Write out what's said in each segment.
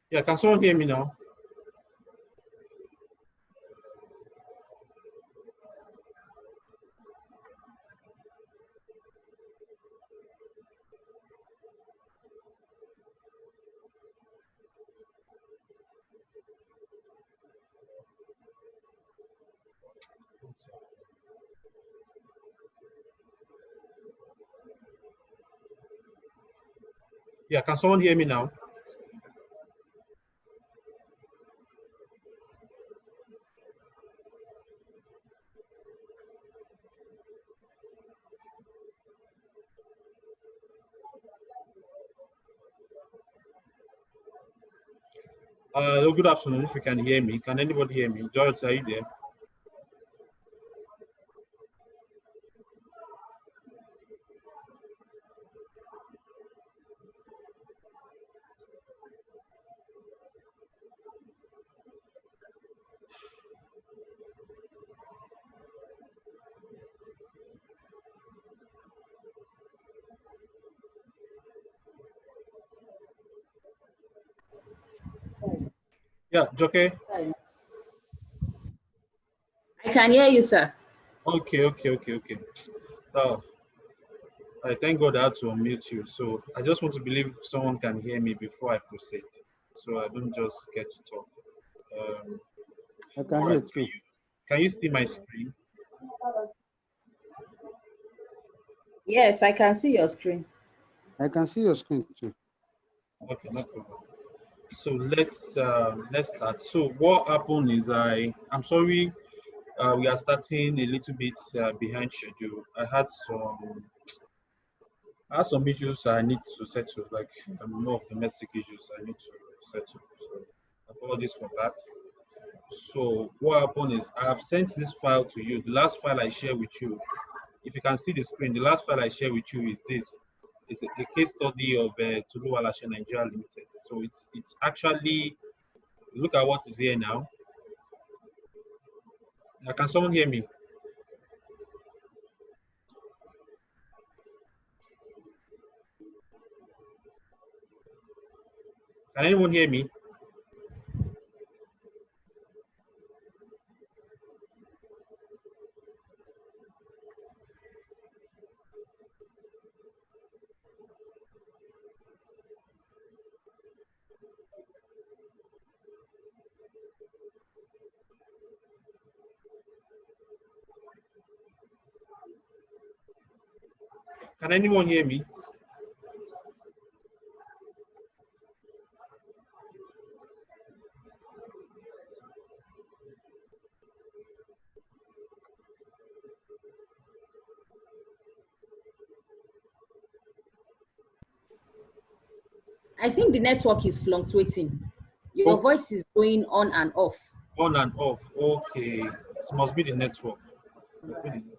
Yeah, can someone hear me now? Yeah, can someone hear me now? Good afternoon. If you can hear me, can anybody hear me? George, are you there? Yeah, Joke. I can hear you, sir. Okay. So I thank God I had to unmute you. So I just want to believe someone can hear me before I proceed, so I don't just get to talk. I can All hear right. too. Can you see my screen? Yes, I can see your screen. I can see your screen too. Okay, no problem. So let's start. So what happened is I'm sorry, we are starting a little bit behind schedule. I had some issues I need to settle, like more of domestic issues I need to settle. So apologies for that. So what happened is I have sent this file to you. The last file I shared with you, if you can see the screen, the last file I shared with you is this. It's a case study of Tulu Alashe Nigeria Limited. So it's actually, look at what is here now. Now, can someone hear me? Can anyone hear me? Can anyone hear me? I think the network is fluctuating. Your Oh, voice is going on and off. on and off. Okay, it must be the network. Must be the network.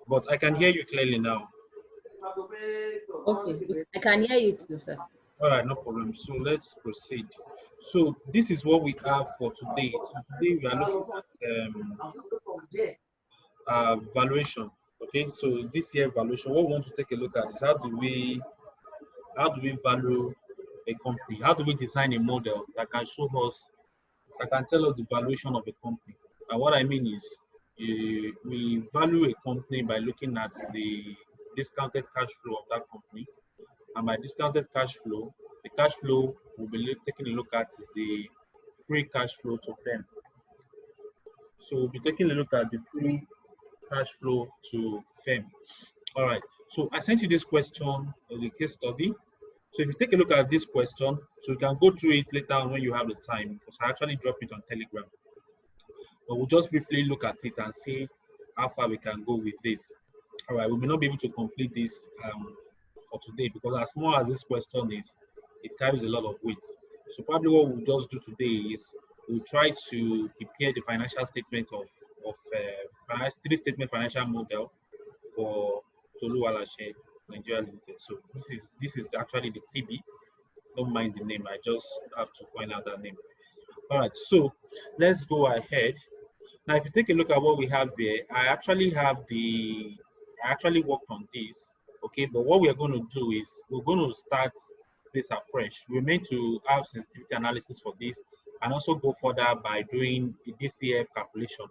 But I can hear you clearly now. Okay, I can hear you too, sir. All right, no problem. So let's proceed. So this is what we have for today. So today we are looking at valuation. Okay, so this year valuation, what we want to take a look at is how do we value a company? How do we design a model that can show us, that can tell us the valuation of a company? And what I mean is, we value a company by looking at the discounted cash flow of that company. And by discounted cash flow, the cash flow we'll be taking a look at is the free cash flow to them. So we'll be taking a look at the free cash flow to firm. All right. So I sent you this question, the case study. So if you take a look at this question, so you can go through it later on when you have the time, because I actually dropped it on Telegram. But we'll just briefly look at it and see how far we can go with this. All right. We may not be able to complete this for today, because as small as this question is, it carries a lot of weight. So probably what we'll just do today is we'll try to prepare the financial statement of three statement financial model for Tolu Alashe Nigeria Limited. So this is actually the TB. Don't mind the name. I just have to point out that name. All right. So let's go ahead. Now, if you take a look at what we have there, I actually worked on this. Okay, but what we are going to do is we're going to start place afresh. We're meant to have sensitivity analysis for this and also go further by doing the DCF calculation.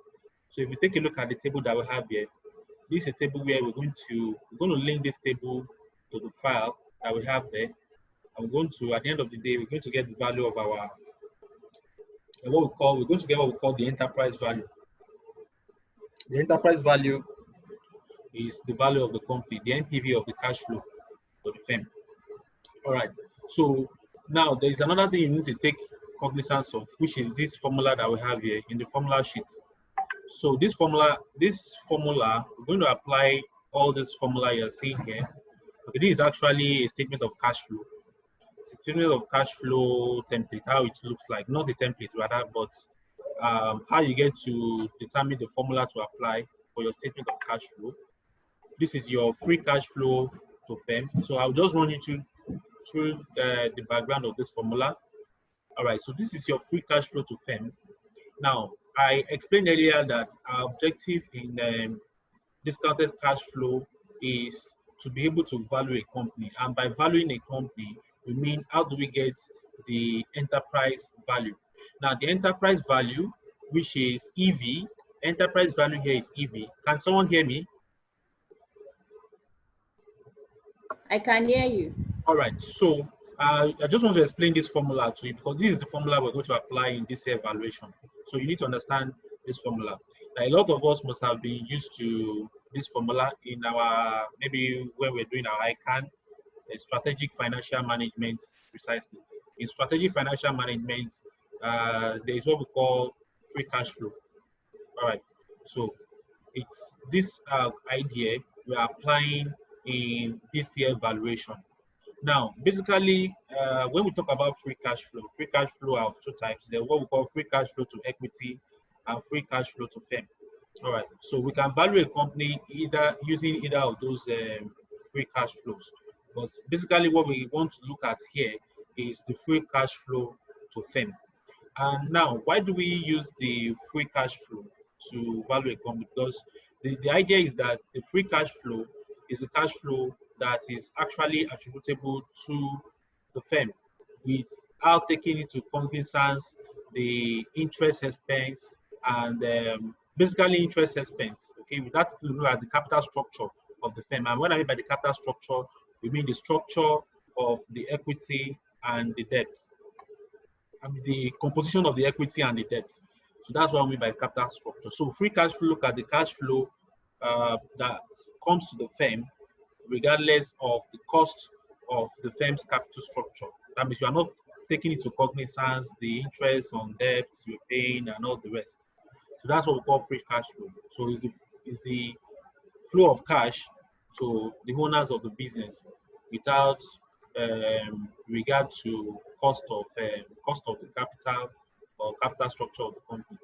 So if you take a look at the table that we have here, this is a table where we're going to link this table to the file that we have there. And we're going to, at the end of the day, we're going to get the value of our we're going to get what we call the enterprise value. The enterprise value is the value of the company, the NPV of the cash flow for the firm. All right. So now there is another thing you need to take cognizance of, which is this formula that we have here in the formula sheet. So this formula, we're going to apply all this formula you're seeing here. Okay, this is actually a statement of cash flow. It's a statement of cash flow template, how it looks like, not the template rather, but how you get to determine the formula to apply for your statement of cash flow. This is your free cash flow to firm. So I'll just run you through the background of this formula. All right, so this is your free cash flow to firm. Now, I explained earlier that our objective in discounted cash flow is to be able to value a company. And by valuing a company, we mean how do we get the enterprise value. Now, the enterprise value, which is EV, enterprise value here is EV. Can someone hear me? I can hear you. All right, so I just want to explain this formula to you because this is the formula we're going to apply in this evaluation. So you need to understand this formula. Now, a lot of us must have been used to this formula in our, maybe when we're doing our ICANN, strategic financial management precisely. In strategic financial management, there is what we call free cash flow. All right, so it's this idea we're applying in this year valuation. Now, basically, when we talk about free cash flow are of two types. There's what we call free cash flow to equity and free cash flow to firm. All right, so we can value a company either using either of those free cash flows. But basically, what we want to look at here is the free cash flow to firm. And now, why do we use the free cash flow to value a company? Because the idea is that the free cash flow is a cash flow that is actually attributable to the firm without taking into cognizance the interest expense and basically interest expense. Okay, we have to look at the capital structure of the firm. And what I mean by the capital structure, we mean the structure of the equity and the debt. I mean the composition of the equity and the debt. So that's what I mean by capital structure. So free cash flow, look at the cash flow that comes to the firm regardless of the cost of the firm's capital structure. That means you are not taking into cognizance the interest on debts you're paying and all the rest. So that's what we call free cash flow. So it's the flow of cash to the owners of the business without regard to cost of the capital or capital structure of the company.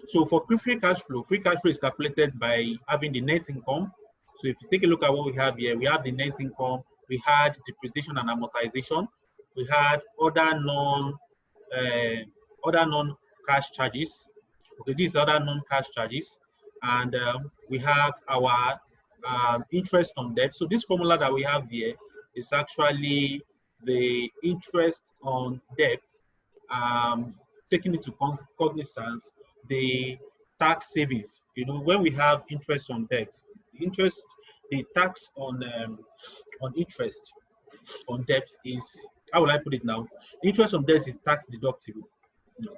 So for free cash flow is calculated by having the net income. So if you take a look at what we have here, we have the net income, we had depreciation and amortization, we had other non-cash charges. Okay, these other non-cash charges, and we have our interest on debt. So this formula that we have here is actually the interest on debt, taking into cognizance the tax savings. You know, when we have interest on debt, the tax on interest on debt is, how will I put it now? Interest on debt is tax deductible.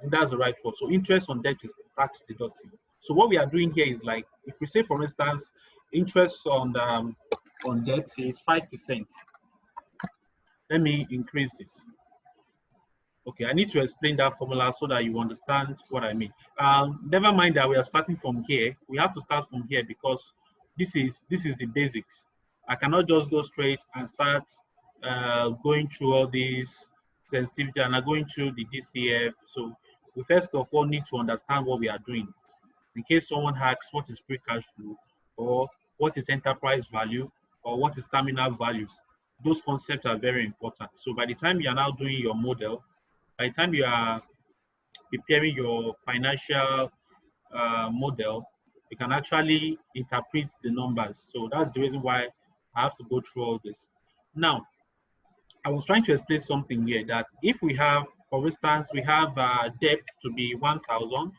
That's the right word. So interest on debt is tax deductible. So what we are doing here is like, if we say, for instance, interest on debt is 5%. Let me increase this. Okay, I need to explain that formula so that you understand what I mean. Never mind that we are starting from here. We have to start from here because this is the basics. I cannot just go straight and start going through all these sensitivity and going through the DCF. So we first of all need to understand what we are doing. In case someone asks what is free cash flow, or what is enterprise value, or what is terminal value, those concepts are very important. So by the time you are now doing your model, by the time you are preparing your financial model, you can actually interpret the numbers. So that's the reason why I have to go through all this. Now, I was trying to explain something here that if we have, for instance, we have debt to be 1,000,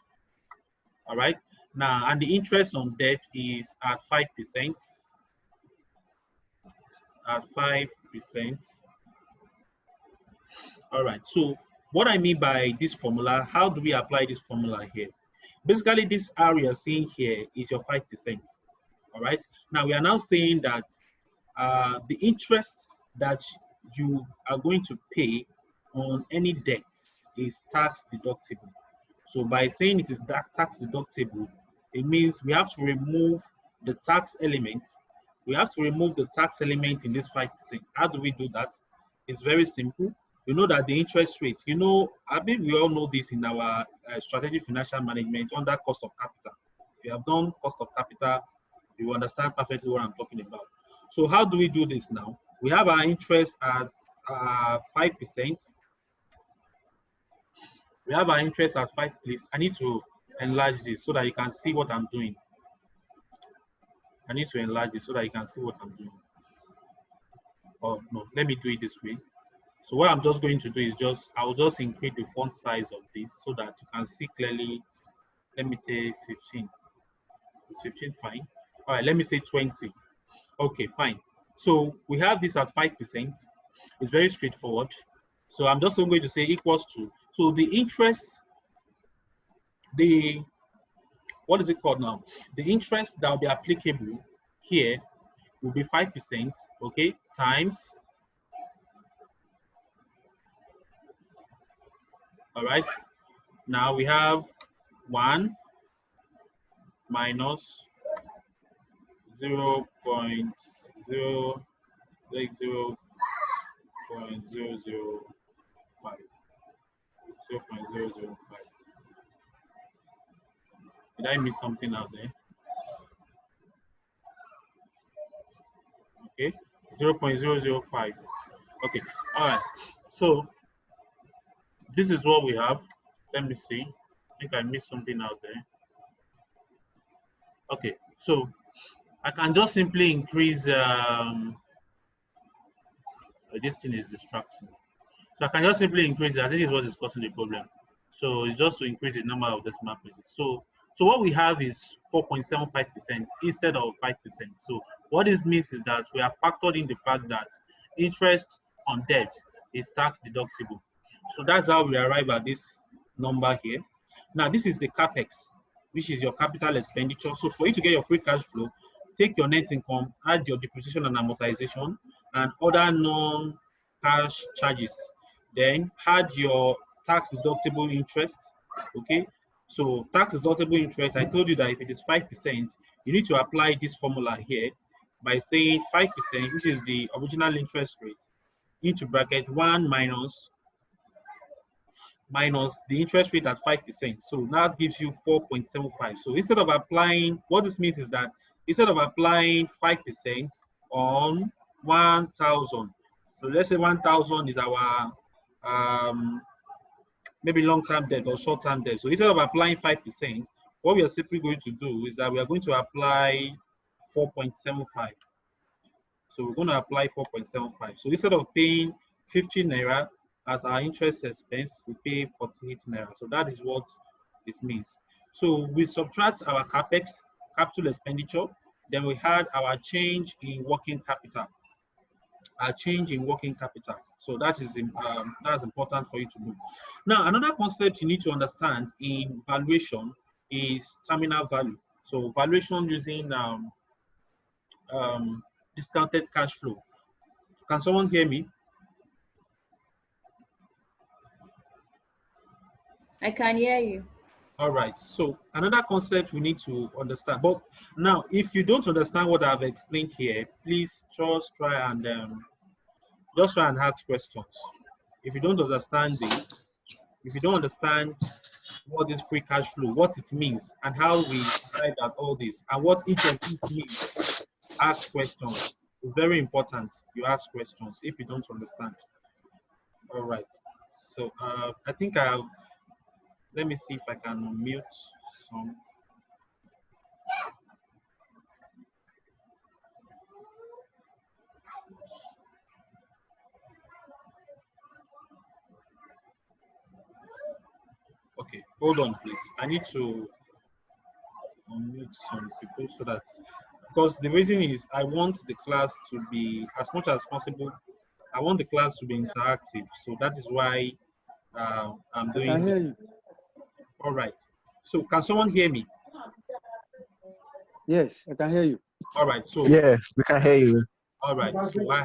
all right? Now, and the interest on debt is at 5%, at 5%. All right, so what I mean by this formula, how do we apply this formula here? Basically, this area seen here is your 5%, all right? Now, we are now saying that the interest that you are going to pay on any debt is tax deductible. So by saying it is that tax deductible, it means we have to remove the tax element. We have to remove the tax element in this 5%. How do we do that? It's very simple. You know that the interest rate, you know, I think we all know this in our strategic financial management under cost of capital. If you have done cost of capital, you understand perfectly what I'm talking about. So how do we do this now? We have our interest at 5%. We have our interest at 5, please. I need to enlarge this so that you can see what I'm doing. I need to enlarge this so that you can see what I'm doing. Oh, no, let me do it this way. So what I'm just going to do is I will just increase the font size of this so that you can see clearly. Let me take 15. Is 15 fine? All right, let me say 20. Okay, fine. So we have this as 5%. It's very straightforward. So I'm just going to say equals to, so the interest, what is it called now? The interest that will be applicable here will be 5%, okay, times, all right. Now we have 1 minus 0 0.0, like 0.005. 0.005. Did I miss something out there? Okay, 0.005. Okay, all right. So this is what we have. Let me see. I think I missed something out there. Okay, so I can just simply increase. This thing is distracting. So I can just simply increase it. I think is what is causing the problem. So it's just to increase the number of decimal places. So what we have is 4.75% instead of 5%. So what this means is that we have factored in the fact that interest on debt is tax deductible. So that's how we arrive at this number here. Now this is the capex, which is your capital expenditure. So for you to get your free cash flow, take your net income, add your depreciation and amortization, and other non-cash charges. Then add your tax deductible interest. Okay, so tax deductible interest, I told you that if it is 5%, you need to apply this formula here by saying 5%, which is the original interest rate, into bracket 1 minus the interest rate at 5%. So that gives you 4.75. So instead of applying, what this means is that instead of applying 5% on 1,000, so let's say 1,000 is our maybe long-term debt or short-term debt. So instead of applying 5%, what we are simply going to do is that we are going to apply 4.75. So we're going to apply 4.75. So instead of paying 15 naira as our interest expense, we pay 48 naira. So that is what this means. So we subtract our capex, capital expenditure, then we had our change in working capital. Our change in working capital. So that is that's important for you to know. Now, another concept you need to understand in valuation is terminal value. So valuation using discounted cash flow. Can someone hear me? I can hear you. All right. So another concept we need to understand. But now, if you don't understand what I've explained here, please just try and ask questions. If you don't understand it, if you don't understand what is free cash flow, what it means, and how we arrive at all this, and what each of these means, ask questions. It's very important you ask questions if you don't understand. All right. So I think let me see if I can mute some. hold on, please. I need to unmute some people so that, because the reason is I want the class to be as much as possible. I want the class to be interactive, so that is why I'm I doing. can hear you. All right. So can someone hear me? Yes, I can hear you. All right. So Yeah, we can hear you. all right. So I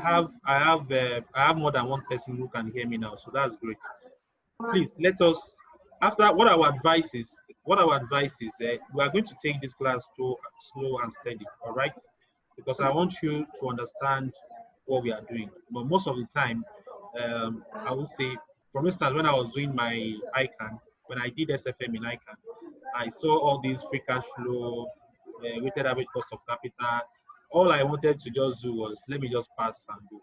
have more than one person who can hear me now. So that's great. Please let us, after what our advice is, we are going to take this class slow and steady. All right. Because I want you to understand what we are doing. But most of the time, I would say, for instance, when I was doing my ICANN, when I did SFM in ICANN, I saw all these free cash flow, weighted average cost of capital. All I wanted to just do was let me just pass and go.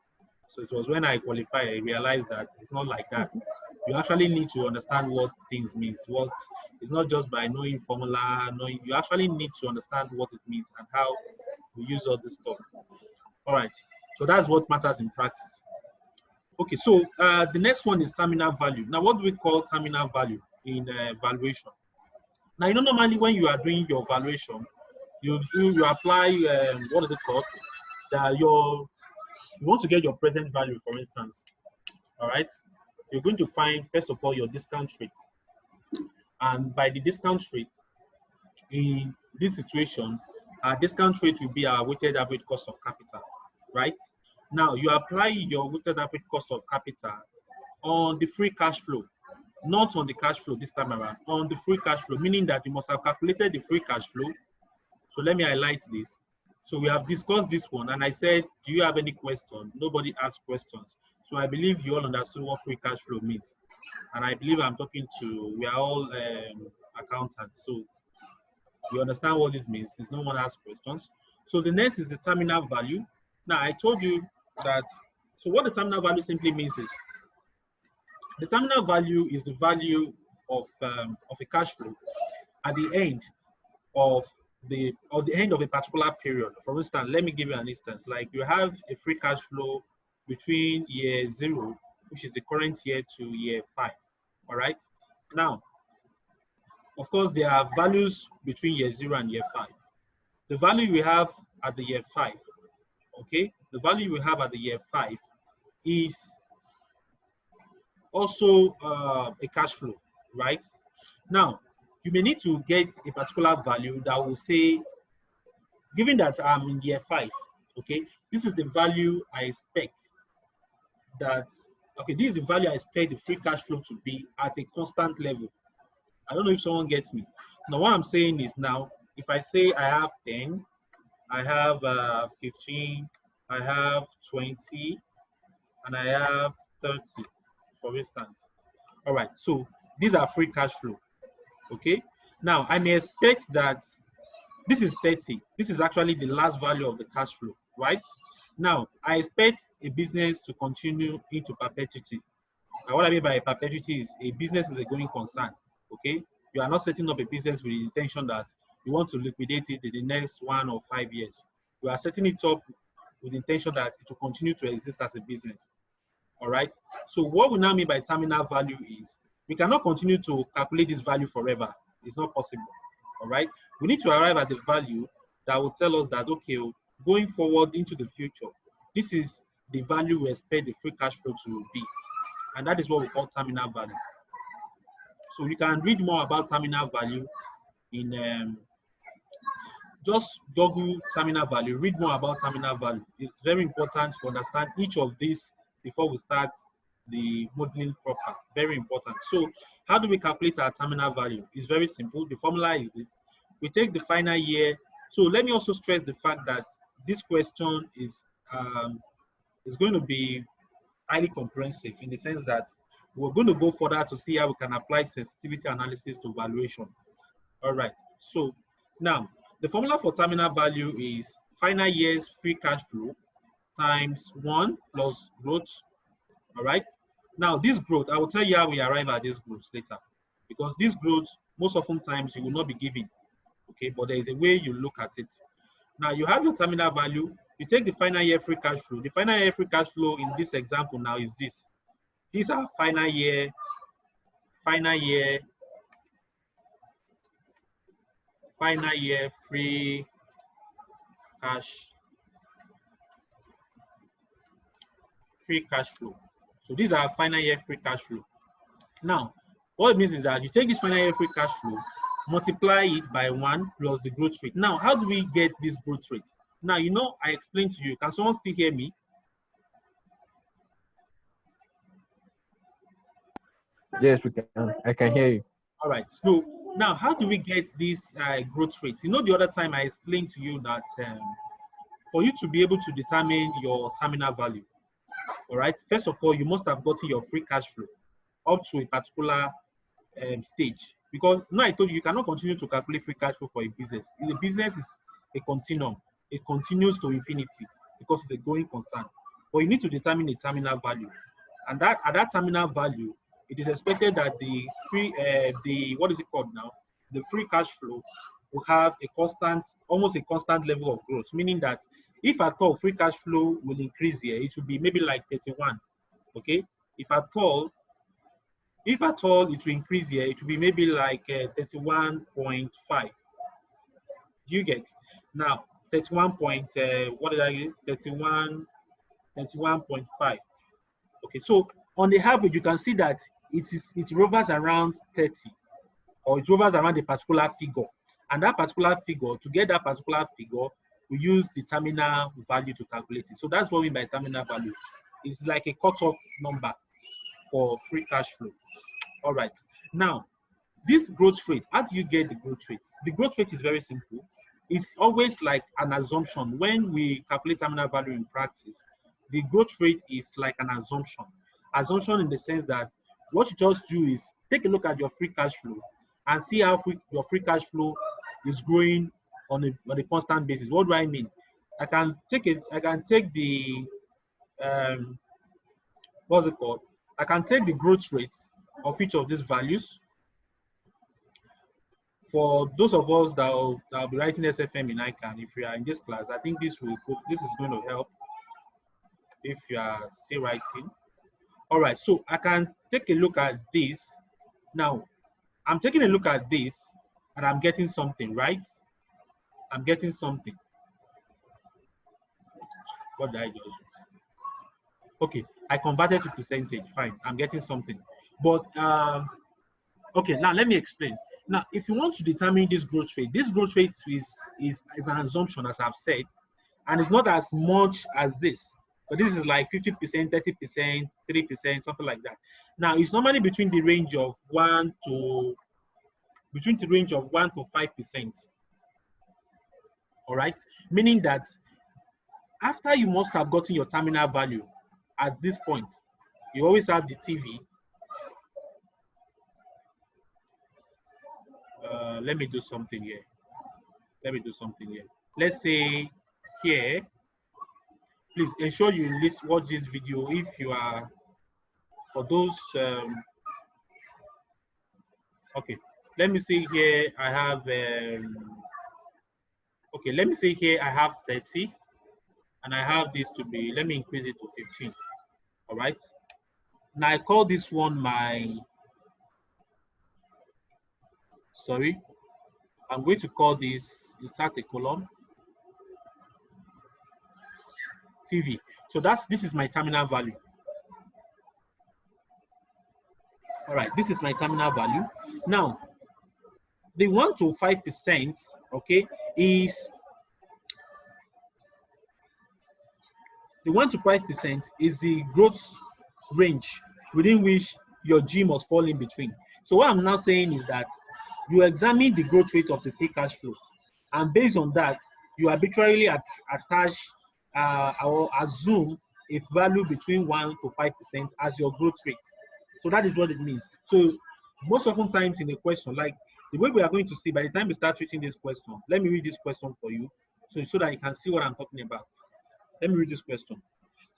So it was when I qualified, I realized that it's not like that. You actually need to understand what things means. What it's not just by knowing formula, knowing you actually need to understand what it means and how we use all this stuff. All right. So that's what matters in practice. Okay, so the next one is terminal value. Now, what do we call terminal value in valuation? Now, you know, normally when you are doing your valuation, you apply what is it called? That you want to get your present value, for instance. All right, you're going to find first of all your discount rate, and by the discount rate, in this situation, our discount rate will be our weighted average cost of capital, right? Now, you apply your weighted average cost of capital on the free cash flow, not on the cash flow this time around, on the free cash flow, meaning that you must have calculated the free cash flow. So let me highlight this. So we have discussed this one, and I said, do you have any question? Nobody asked questions. So I believe you all understood what free cash flow means. And I believe I'm talking to, we are all accountants. So you understand what this means since no one asked questions. So the next is the terminal value. Now I told you that, so what the terminal value simply means is, the terminal value is the value of a cash flow at the end of the end of a particular period. For instance, let me give you an instance. Like you have a free cash flow between year 0, which is the current year, to year 5. All right. Now, of course, there are values between year 0 and year 5. The value we have at the year 5, okay, the value we have at the year 5 is also a cash flow, right? Now, you may need to get a particular value that will say, given that I'm in year 5, okay, this is the value I expect that, okay, this is the value I expect the free cash flow to be at a constant level. I don't know if someone gets me. Now, what I'm saying is now, if I say I have 10, I have 15, I have 20, and I have 30, for instance. All right, so these are free cash flow, okay? Now, I may expect that this is 30. This is actually the last value of the cash flow, right? Now, I expect a business to continue into perpetuity. And what I mean by perpetuity is a business is a going concern, okay? You are not setting up a business with the intention that you want to liquidate it in the next 1 or 5 years. You are setting it up with the intention that it will continue to exist as a business, all right? So what we now mean by terminal value is we cannot continue to calculate this value forever. It's not possible, all right? We need to arrive at the value that will tell us that, okay, going forward into the future, this is the value we expect the free cash flow to be. And that is what we call terminal value. So you can read more about terminal value in just Google terminal value, read more about terminal value. It's very important to understand each of these before we start the modeling proper. Very important. So how do we calculate our terminal value? It's very simple. The formula is this. We take the final year. So let me also stress the fact that this question is going to be highly comprehensive in the sense that we're going to go further to see how we can apply sensitivity analysis to valuation. All right. So now the formula for terminal value is final year's free cash flow times 1 plus growth. All right. Now this growth, I will tell you how we arrive at this growth later, because this growth most often times you will not be given. Okay, but there is a way you look at it. Now you have your terminal value. You take the final year free cash flow. The final year free cash flow in this example now is this. These are final year final year free cash flow. So these are final year free cash flow. Now, what it means is that you take this final year free cash flow, multiply it by 1 plus the growth rate. Now, how do we get this growth rate? Now, you know, I explained to you. Can someone still hear me? Yes, we can. I can hear you. All right. So now, how do we get this growth rate? You know, the other time I explained to you that for you to be able to determine your terminal value, all right, first of all, you must have gotten your free cash flow up to a particular stage. Because now I told you, you cannot continue to calculate free cash flow for a business. The business is a continuum. It continues to infinity because it's a going concern. But you need to determine a terminal value. And that at that terminal value, it is expected that the what is it called now? The free cash flow will have a constant, almost a constant level of growth, meaning that if at all free cash flow will increase here, it will be maybe like 31. Okay? If at all it will increase here, it will be maybe like 31.5. Do you get? Now, 31 point, what did I get? 31.5. Okay, so on the average, you can see that it hovers around 30, or it hovers around a particular figure. And that particular figure, to get that particular figure, we use the terminal value to calculate it. So that's what we mean by terminal value. It's like a cutoff number for free cash flow. All right. Now, this growth rate, how do you get the growth rate? The growth rate is very simple. It's always like an assumption. When we calculate terminal value in practice, the growth rate is like an assumption. Assumption in the sense that what you just do is take a look at your free cash flow and see how your free cash flow is growing on a constant basis. What do I mean? I can take the what's it called? I can take the growth rates of each of these values. For those of us that will be writing SFM in ICANN, if you are in this class, I think this is going to help if you are still writing. All right, so I can take a look at this. Now, I'm taking a look at this and I'm getting something, right? I'm getting something. What did I do? Okay, I converted to percentage. Fine, I'm getting something. But okay, now let me explain. Now, if you want to determine this growth rate is an assumption, as I've said, and it's not as much as this. But this is like 50%, 30%, 3%, something like that. Now, it's normally between the range of 1 to 5%. All right, meaning that after you must have gotten your terminal value at this point, you always have the TV. Let me do something here. Let's say here, please ensure you watch this video if you are, for those, okay, let me say here I have, okay, let me say here I have 30, and I have this to be, let me increase it to 15, all right? Now I call this one I'm going to call this, insert a column, TV. So this is my terminal value. All right, this is my terminal value. Now, the 1 to 5%, okay, is the 1 to 5% is the growth range within which your G must fall in between. So what I'm now saying is that you examine the growth rate of the free cash flow, and based on that, you arbitrarily attach or assume a value between 1 to 5% as your growth rate. So that is what it means. So most often times in a question, like the way we are going to see by the time we start treating this question, let me read this question for you so that you can see what I'm talking about. Let me read this question.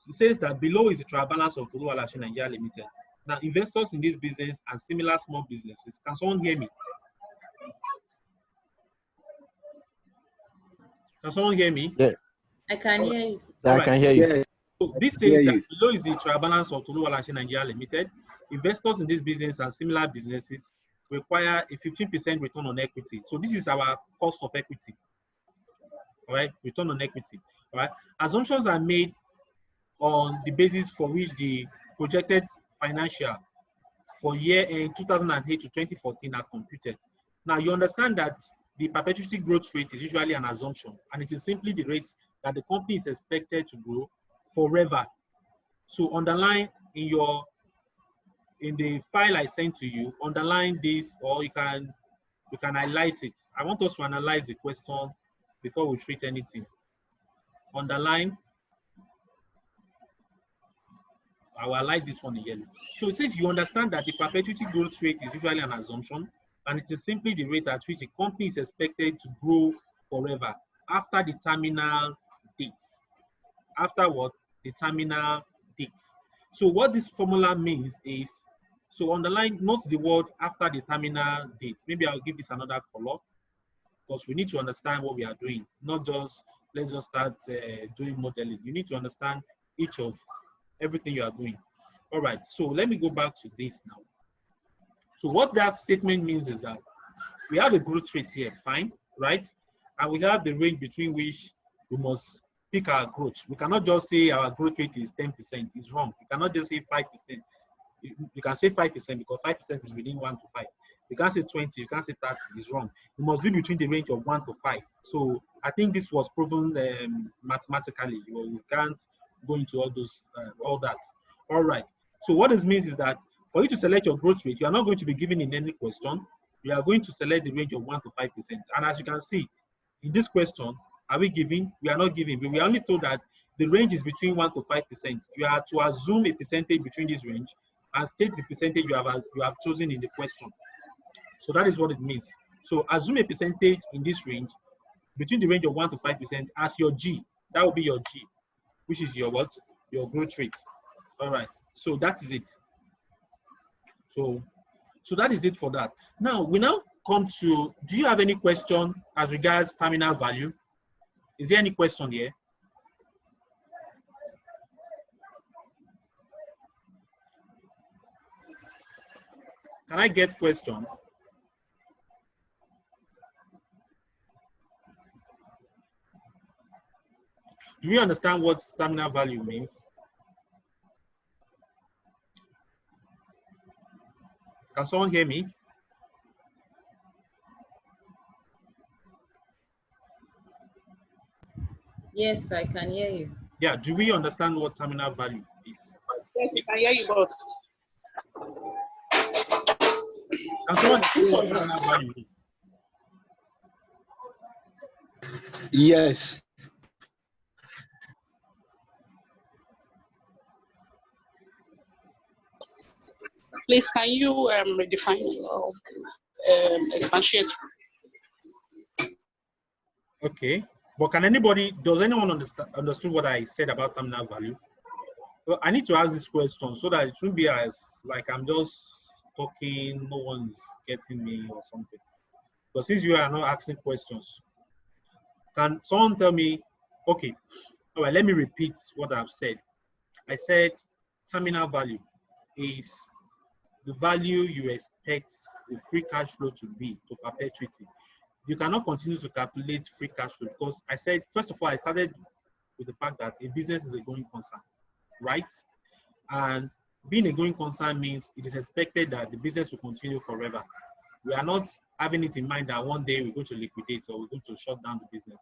It says that below is the trial balance of WACC Nigeria Limited. Now, investors in this business and similar small businesses, can someone hear me? Can someone hear me? Yeah. I can hear you. Yeah, I can hear you. Yes. So this says that below is the trial balance of WACC Nigeria Limited. Investors in this business and similar businesses require a 15% return on equity. So this is our cost of equity. All right, return on equity. All right, assumptions are made on the basis for which the projected financial for year end 2008 to 2014 are computed. Now you understand that the perpetuity growth rate is usually an assumption, and it is simply the rate that the company is expected to grow forever. So underline in the file I sent to you, underline this, or you can highlight it. I want us to analyze the question before we treat anything. Underline. I will highlight this one in yellow. So it says you understand that the perpetuity growth rate is usually an assumption, and it is simply the rate at which the company is expected to grow forever after the terminal dates. After what? The terminal dates. So what this formula means is, so underline, note the word after the terminal dates. Maybe I'll give this another color, because we need to understand what we are doing, not just, let's just start doing modeling. You need to understand each of everything you are doing. All right, so let me go back to this now. So what that statement means is that we have a growth rate here, fine, right? And we have the range between which we must pick our growth. We cannot just say our growth rate is 10%. It's wrong. You cannot just say 5%. You can say 5% because 5% is within 1 to 5. You can't say 20. You can't say 30. It's wrong. It must be between the range of 1 to 5. So I think this was proven mathematically. You can't go into all those, all that. All right. So what this means is that for you to select your growth rate, you are not going to be given in any question. You are going to select the range of 1 to 5%. And as you can see, in this question, are we giving? We are not giving. We are only told that the range is between 1 to 5%. You are to assume a percentage between this range and state the percentage you have chosen in the question. So that is what it means. So assume a percentage in this range between the range of 1 to 5% as your G. That will be your G, which is your what? Your growth rate. All right. So that is it. So that is it for that. Now we now come to, do you have any question as regards terminal value? Is there any question here? Can I get question? Do we understand what terminal value means? Can someone hear me? Yes, I can hear you. Yeah, do we understand what terminal value is? Yes, I can hear you, boss. Can someone explain what terminal value is? Yes. Please, can you redefine or expatiate? Okay, but can anybody, does anyone understood what I said about terminal value? Well, I need to ask this question so that it won't be as like I'm just talking, no one's getting me or something. But since you are not asking questions, can someone tell me, okay, all right, let me repeat what I've said. I said terminal value is the value you expect the free cash flow to be to perpetuity. You cannot continue to calculate free cash flow because I said, first of all, I started with the fact that a business is a going concern, right? And being a going concern means it is expected that the business will continue forever. We are not having it in mind that one day we're going to liquidate or we're going to shut down the business.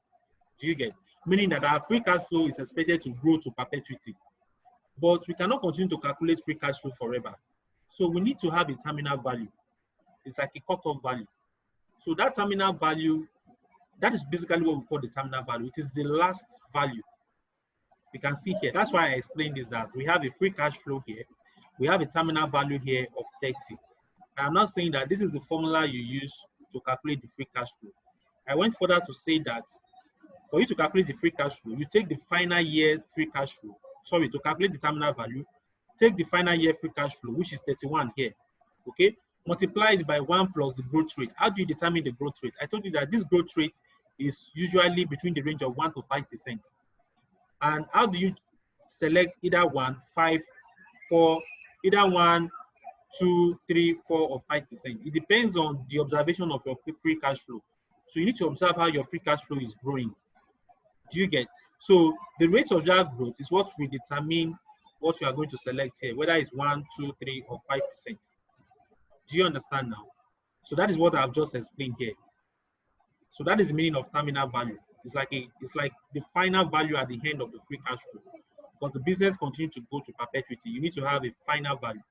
Do you get? Meaning that our free cash flow is expected to grow to perpetuity. But we cannot continue to calculate free cash flow forever. So we need to have a terminal value. It's like a cutoff value. So that terminal value, that is basically what we call the terminal value. It is the last value. You can see here. That's why I explained this, that we have a free cash flow here. We have a terminal value here of 30. I'm not saying that this is the formula you use to calculate the free cash flow. I went further to say that for you to calculate the free cash flow, you take the final year free cash flow. Sorry, to calculate the terminal value, take the final year free cash flow, which is 31 here. Okay? Multiply it by 1 plus the growth rate. How do you determine the growth rate? I told you that this growth rate is usually between the range of 1 to 5%. And how do you select either 1, 5, 4, either 1, 2, 3, 4, or 5%. It depends on the observation of your free cash flow. So you need to observe how your free cash flow is growing. Do you get? So the rate of that growth is what will determine what you are going to select here, whether it's 1, 2, 3, or 5%. Do you understand now? So that is what I've just explained here. So that is the meaning of terminal value. It's like the final value at the end of the free cash flow. Because the business continues to go to perpetuity, you need to have a final value.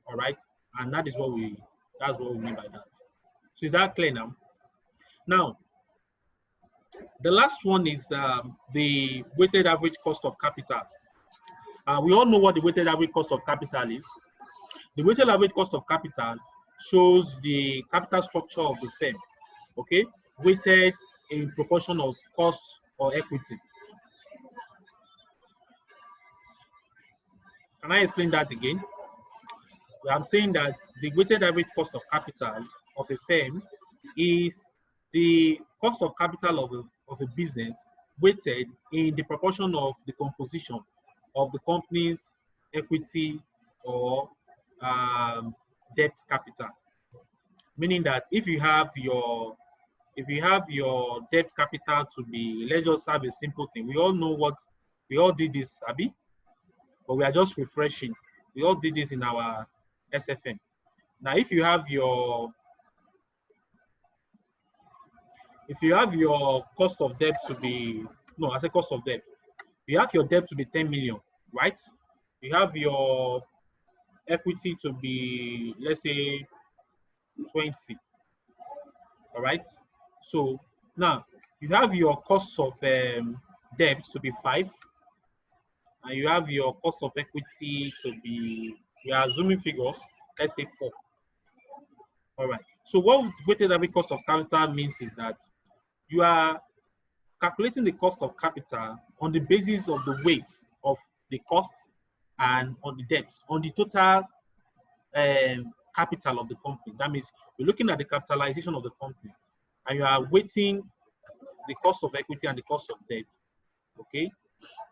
All right, and that's what we mean by that. So is that clear now? Now, the last one is the weighted average cost of capital. We all know what the weighted average cost of capital is. The weighted average cost of capital shows the capital structure of the firm, okay, weighted in proportion of cost or equity. Can I explain that again? I'm saying that the weighted average cost of capital of a firm is the cost of capital of a business weighted in the proportion of the composition of the company's equity or debt capital. Meaning that if you have your debt capital to be, let's just have a simple thing. We all know what we all did this, Abby, but we are just refreshing. We all did this in our SFM. Now, if you have your cost of debt to be, no, I say cost of debt. You have your debt to be 10 million, right? You have your equity to be, let's say, 20. All right. So now you have your cost of debt to be 5, and you have your cost of equity to be, we are assuming figures, let's say 4. All right. So what weighted average cost of capital means is that you are calculating the cost of capital on the basis of the weights of the costs and on the debts, on the total capital of the company. That means you're looking at the capitalization of the company, and you are weighting the cost of equity and the cost of debt, okay,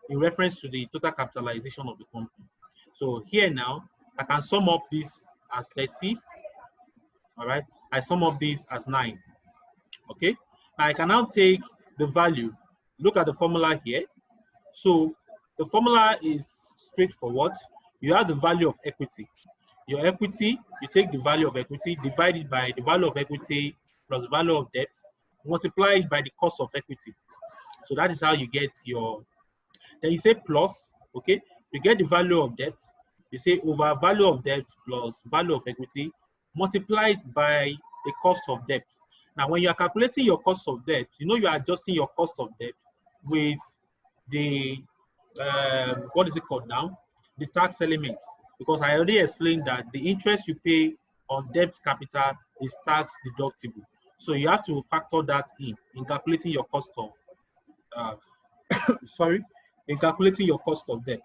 in reference to the total capitalization of the company. So here now, I can sum up this as 30. All right, I sum up this as 9. Okay, now I can now take the value. Look at the formula here. So the formula is straightforward. You have the value of equity. Your equity, you take the value of equity, divide it by the value of equity plus the value of debt, multiply it by the cost of equity. So that is how you get your, then you say plus, okay, you get the value of debt, you say over value of debt plus value of equity, multiplied by the cost of debt. Now, when you are calculating your cost of debt, you know you are adjusting your cost of debt with the, what is it called now? The tax element. Because I already explained that the interest you pay on debt capital is tax deductible. So you have to factor that in calculating your cost of, in calculating your cost of debt.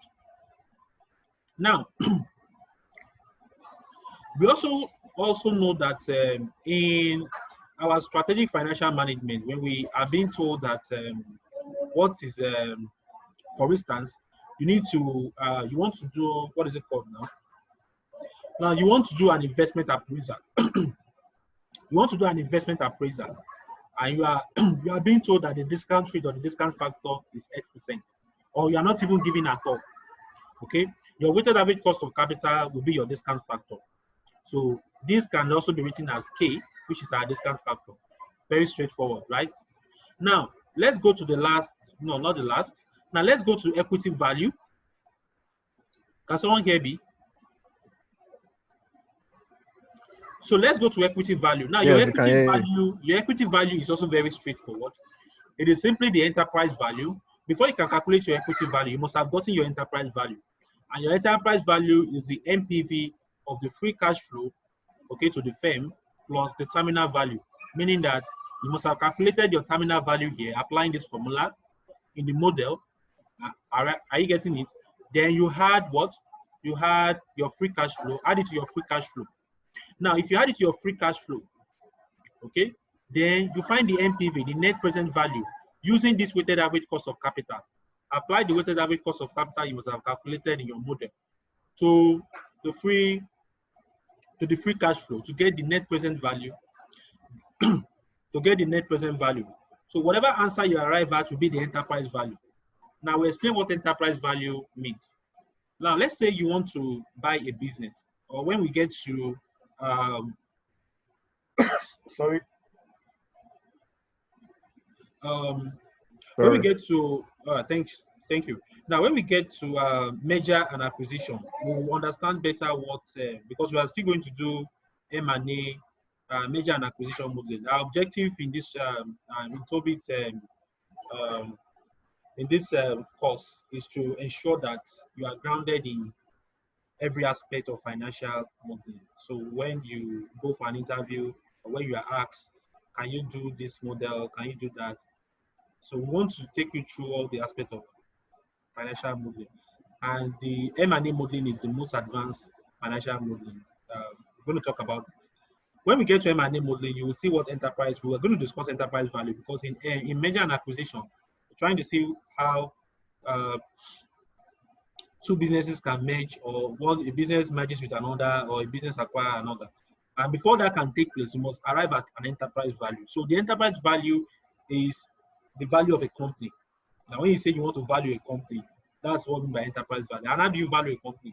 Now, we also know that in our strategic financial management, when we are being told that what is, for instance, you need to, you want to do, what is it called now? Now you want to do an investment appraisal. You want to do an investment appraisal, and you are being told that the discount rate or the discount factor is X%, or you are not even giving at all. Okay, your weighted average cost of capital will be your discount factor. So this can also be written as K, which is our discount factor. Very straightforward, right? Now let's go to the last, no, not the last. Now let's go to equity value. Can someone hear me? So let's go to equity value. Now Yes, your equity value is also very straightforward. It is simply the enterprise value. Before you can calculate your equity value, you must have gotten your enterprise value. And your enterprise value is the NPV of the free cash flow, okay, to the firm plus the terminal value. Meaning that you must have calculated your terminal value here, applying this formula in the model. Are you getting it? Then you had what? You had your free cash flow, add it to your free cash flow. Now, if you add it to your free cash flow, okay, then you find the NPV, the net present value, using this weighted average cost of capital. Apply the weighted average cost of capital you must have calculated in your model to the free to the free cash flow to get the net present value. To get the net present value. So whatever answer you arrive at will be the enterprise value. Now we'll explain what enterprise value means. Now let's say you want to buy a business, or when we get to sorry. When we get to thank you. Now when we get to merger and acquisition, we will understand better what because we are still going to do M&A, merger and acquisition modeling. Our objective in this in this course is to ensure that you are grounded in every aspect of financial modeling. So when you go for an interview, or when you are asked, can you do this model? Can you do that? So we want to take you through all the aspects of financial modeling. And the M&A modeling is the most advanced financial modeling. We're going to talk about it. When we get to M&A modeling, you will see what enterprise, we are going to discuss enterprise value, because in merger and acquisition, we're trying to see how two businesses can merge, or a business merges with another, or a business acquire another. And before that can take place, you must arrive at an enterprise value. So the enterprise value is the value of a company. Now, when you say you want to value a company, that's what we mean by enterprise value. And how do you value a company?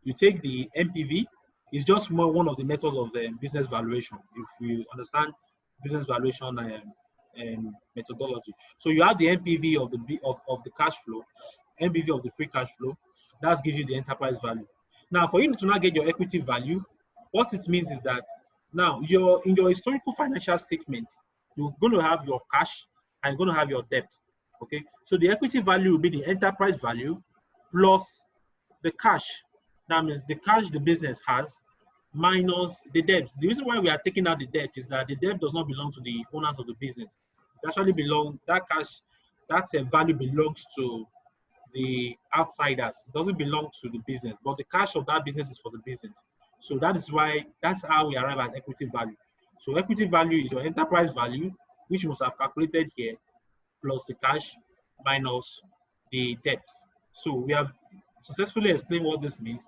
You take the NPV. It's just one of the methods of the business valuation, if we understand business valuation methodology. So you have the NPV of the cash flow, NPV of the free cash flow. That gives you the enterprise value. Now, for you to not get your equity value, what it means is that now in your historical financial statement, you're going to have your cash and you're going to have your debt. Okay, so the equity value will be the enterprise value plus the cash. That means the cash the business has minus the debt. The reason why we are taking out the debt is that the debt does not belong to the owners of the business. It actually belongs, that cash, that value belongs to the outsiders. It doesn't belong to the business, but the cash of that business is for the business. So that is why, that's how we arrive at equity value. So equity value is your enterprise value, which you must have calculated here, plus the cash minus the debt. So we have successfully explained what this means.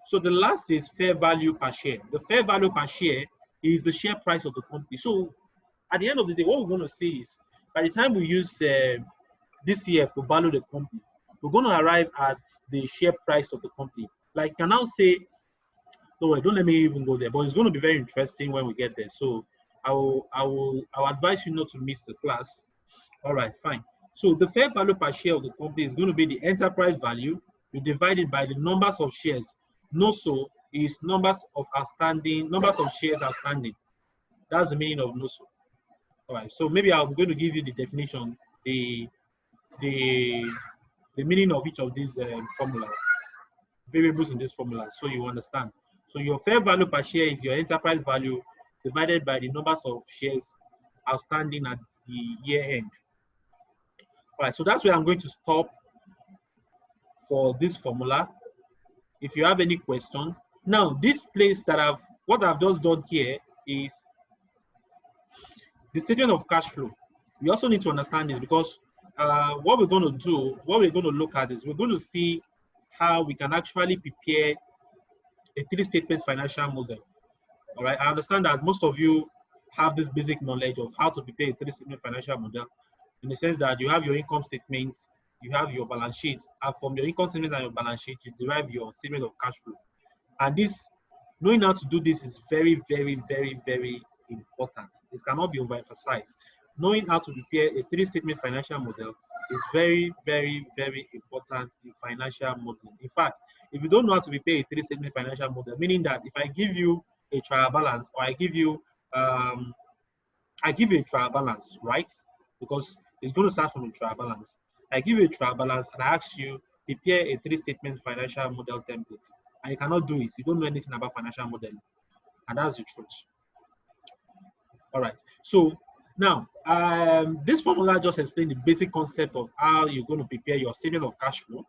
So the last is fair value per share. The fair value per share is the share price of the company. So at the end of the day, what we're going to see is, by the time we use DCF to value the company, we're going to arrive at the share price of the company. Like, can now say, no, don't let me even go there, but it's going to be very interesting when we get there. So I'll advise you not to miss the class. All right, fine. So the fair value per share of the company is going to be the enterprise value. You divide it by the numbers of shares. NOSO is numbers of shares outstanding. That's the meaning of NOSO. All right. So maybe I'm going to give you the definition, the meaning of each of these formulas, variables in this formula, so you understand. So your fair value per share is your enterprise value divided by the numbers of shares outstanding at the year end. All right. So that's where I'm going to stop for this formula. If you have any question, now this place that what I've just done here is the statement of cash flow. We also need to understand this, because what we're going to look at is we're going to see how we can actually prepare a three-statement financial model. All right, I understand that most of you have this basic knowledge of how to prepare a three-statement financial model, in the sense that you have your income statement, you have your balance sheet, and from your income statement and your balance sheet, you derive your statement of cash flow. And this, knowing how to do this is very, very, very, very important. It cannot be overemphasized. Knowing how to prepare a three-statement financial model is very, very, very important in financial modeling. In fact, if you don't know how to prepare a three-statement financial model, meaning that if I give you a trial balance, or I give you a trial balance, right? Because it's going to start from a trial balance. I give you a trial balance and I ask you prepare a three-statement financial model template, and you cannot do it. You don't know anything about financial modeling, and that's the truth. All right. So now, this formula just explains the basic concept of how you're going to prepare your statement of cash flow.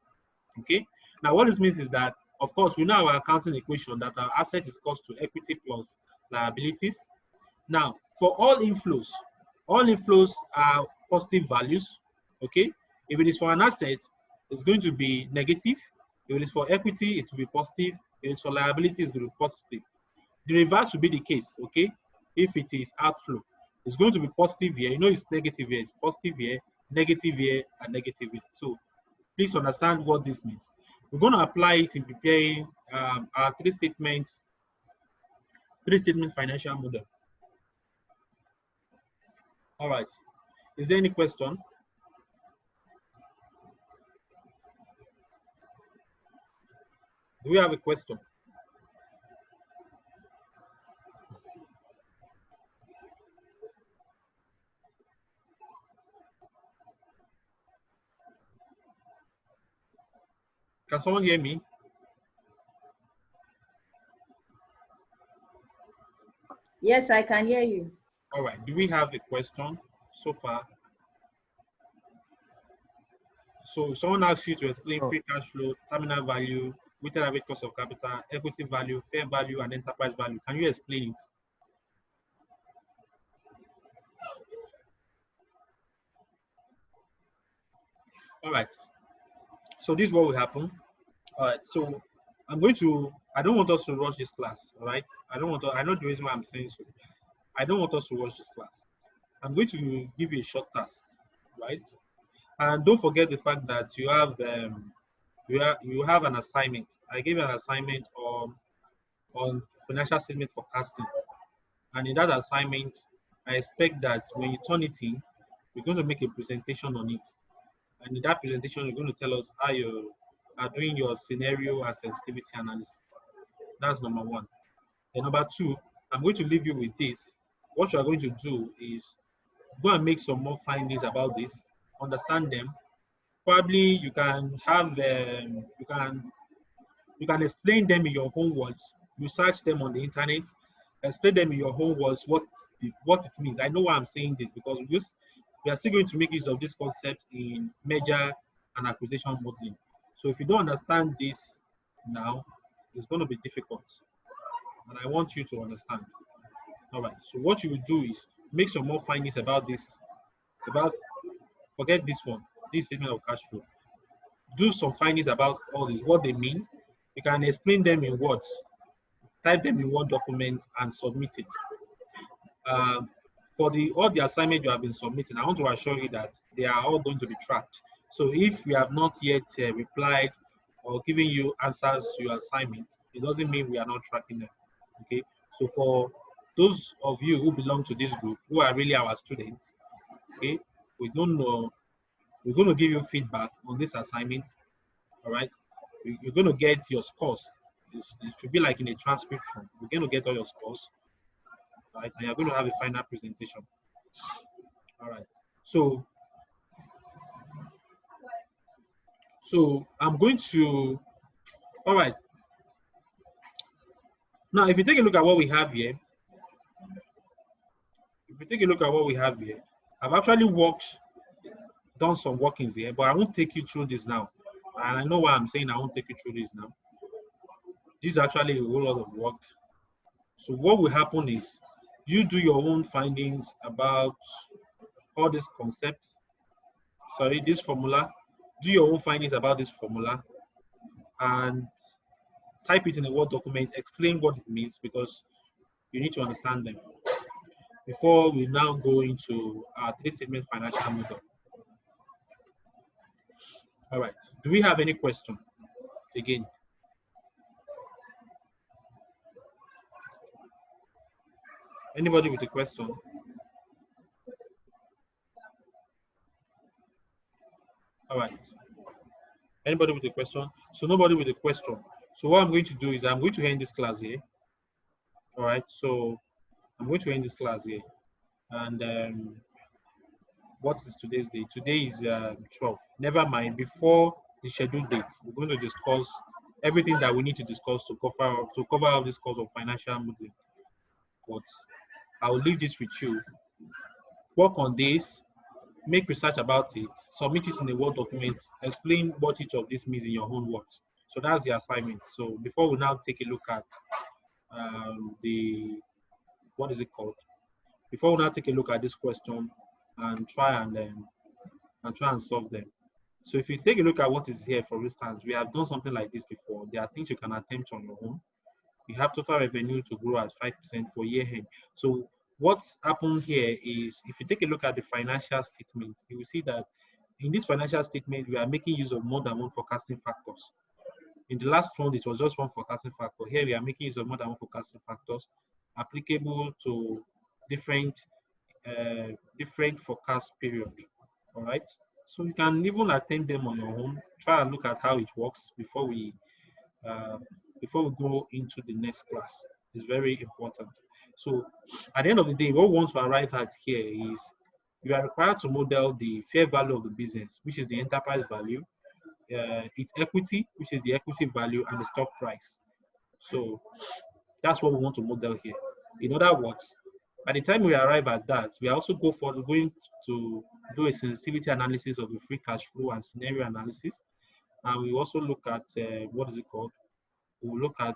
Okay. Now, what this means is that, of course, we know our accounting equation that our asset is cost to equity plus liabilities. Now, for all inflows are positive values. Okay. If it is for an asset, it's going to be negative. If it is for equity, it will be positive. If it is for liability, it will be positive. The reverse will be the case, okay? If it is outflow, it's going to be positive here. You know it's negative here, it's positive here, negative here, and negative here. So please understand what this means. We're going to apply it in preparing our three-statement financial model. All right. Is there any question? Do we have a question? Can someone hear me? Yes, I can hear you. All right. Do we have a question so far? So someone asks you to explain free cash flow, terminal value, weighted average cost of capital, equity value, fair value, and enterprise value. Can you explain it? All right. So this is what will happen. All right. So I don't want us to rush this class. All right. I know the reason why I'm saying so. I don't want us to rush this class. I'm going to give you a short task, right? And don't forget the fact that you have an assignment. I gave you an assignment on financial statement forecasting, and in that assignment, I expect that when you turn it in, we're going to make a presentation on it, and in that presentation, you're going to tell us how you are doing your scenario and sensitivity analysis. That's number one. Then number two, I'm going to leave you with this. What you are going to do is go and make some more findings about this, understand them. Probably you can have you can explain them in your own words. You search them on the internet, explain them in your own words what it means. I know why I'm saying this because we are still going to make use of this concept in merger and acquisition modeling. So if you don't understand this now, it's going to be difficult. And I want you to understand. All right. So what you will do is make some more findings about this. Forget this one, this statement of cash flow. Do some findings about all this, what they mean. You can explain them in words, type them in one document and submit it. For all the assignments you have been submitting, I want to assure you that they are all going to be tracked. So if we have not yet replied or given you answers to your assignment, it doesn't mean we are not tracking them. Okay. So for those of you who belong to this group, who are really our students, okay, we don't know. We're going to give you feedback on this assignment. All right. You're going to get your scores. It should be like in a transcript form. We're going to get all your scores. Right, and you're going to have a final presentation. All right. So I'm going to. All right. Now, if you take a look at what we have here, I've actually done some workings here, but I won't take you through this now. And I know why I'm saying I won't take you through this now. This is actually a whole lot of work. So what will happen is you do your own findings about all these concepts. Sorry, this formula. Do your own findings about this formula and type it in a Word document, explain what it means because you need to understand them before we now go into our three-statement financial model. All right. Do we have any question again? Anybody with a question? All right. Anybody with a question? So nobody with a question. So what I'm going to do is I'm going to end this class here. All right. So I'm going to end this class here. And what is today's date? Today is 12. Never mind. Before the scheduled date, we're going to discuss everything that we need to discuss to cover up this course of financial modeling. But I will leave this with you. Work on this. Make research about it. Submit it in a Word document. Explain what each of this means in your own words. So that's the assignment. So before we now take a look at what is it called? Before we now take a look at this question and try and solve them. So if you take a look at what is here, for instance, we have done something like this before. There are things you can attempt on your own. You have total revenue to grow at 5% for year end. So what's happened here is, if you take a look at the financial statement, you will see that in this financial statement, we are making use of more than one forecasting factors. In the last one, it was just one forecasting factor. Here we are making use of more than one forecasting factors applicable to different forecast period. All right. So you can even attempt them on your own. Try and look at how it works before we go into the next class. It's very important. So at the end of the day, what we want to arrive at here is you are required to model the fair value of the business, which is the enterprise value, its equity, which is the equity value, and the stock price. So that's what we want to model here. In other words, by the time we arrive at that, we are also going to do a sensitivity analysis of the free cash flow and scenario analysis. And we also look at, what is it called? We'll look at,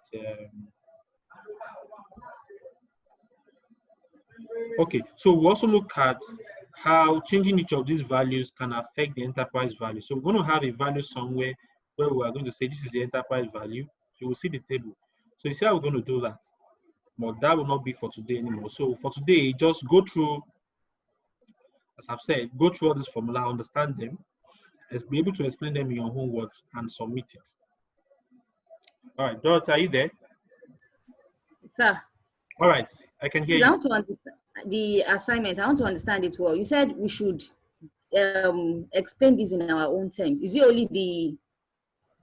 okay, so we also look at how changing each of these values can affect the enterprise value. So we're going to have a value somewhere where we are going to say this is the enterprise value. You will see the table. So you see how we're going to do that. But that will not be for today anymore. So for today, just go through, as I've said, go through all this formula, understand them, be able to explain them in your own words, and submit it. All right, Dorothy, are you there? Sir. All right, I can hear you. I want to understand the assignment. I want to understand it well. You said we should explain this in our own terms. Is it only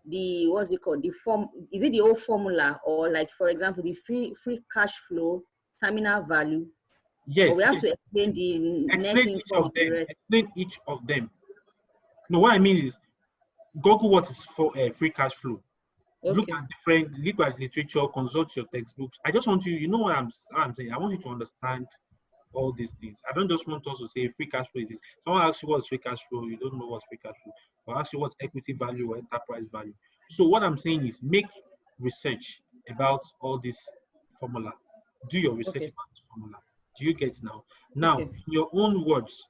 the what's it called? The form? Is it the whole formula, or like, for example, the free cash flow, terminal value? Yes. Or we have to explain the net income. Explain each of them. No, what I mean is, Google what is for free cash flow. Okay. Look at literature, consult your textbooks. I just want you, you know what I'm saying? I want you to understand all these things. I don't just want us to say free cash flow is this. Someone asks you what's free cash flow, you don't know what's free cash flow. Or ask you what's equity value or enterprise value. So what I'm saying is, make research about all this formula. Do your research about this formula. Do you get it now? Now, in your own words,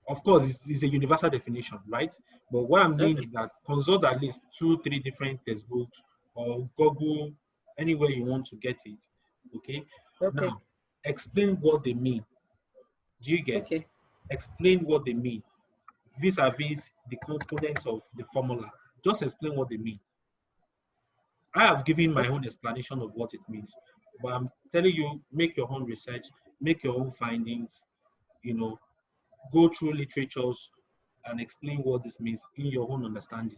of course, it's a universal definition, right? But what I'm meaning is that consult at least 2-3 different textbooks or Google anywhere you want to get it. Okay. Now, explain what they mean. Do you get? Explain what they mean vis-a-vis the components of the formula. Just explain what they mean. I have given my own explanation of what it means, but I'm telling you, make your own research, make your own findings. You know, go through literatures and explain what this means in your own understanding.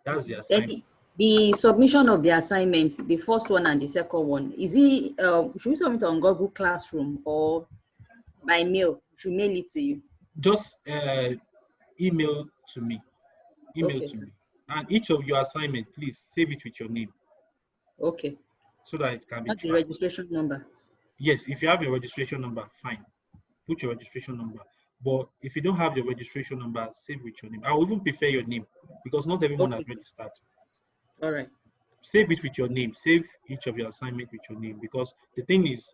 That's the assignment. The submission of the assignment, the first one and the second one, is it, should we submit on Google Classroom or by mail? Should mail it to you? Just email to me. Email to me. And each of your assignment, please save it with your name. Okay. So that it can be tracked. The registration number. Yes, if you have your registration number, fine. Put your registration number. But if you don't have your registration number, save with your name. I would even prefer your name because not everyone has registered. All right. Save it with your name. Save each of your assignment with your name, because the thing is,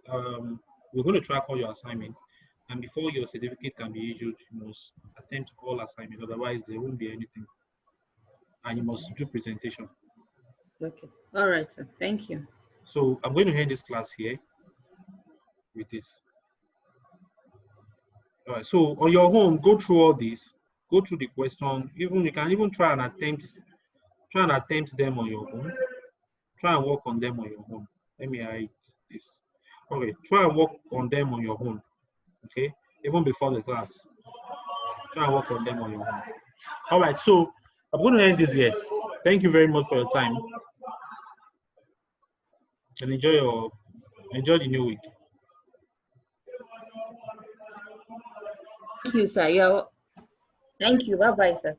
we're going to track all your assignments, and before your certificate can be issued, you must attempt all assignments. Otherwise, there won't be anything, and you must do presentation. Okay. All right, sir. Thank you. So I'm going to end this class here with this. All right. So on your own, go through all this. Go through the question. Even you can even try and attempt them on your own. Try and work on them on your own. Let me hide this. Okay. Try and work on them on your own. Okay. Even before the class. Try and work on them on your own. All right. So I'm going to end this here. Thank you very much for your time. And enjoy the new week. Thank you, sir. Thank you. Bye-bye, sir.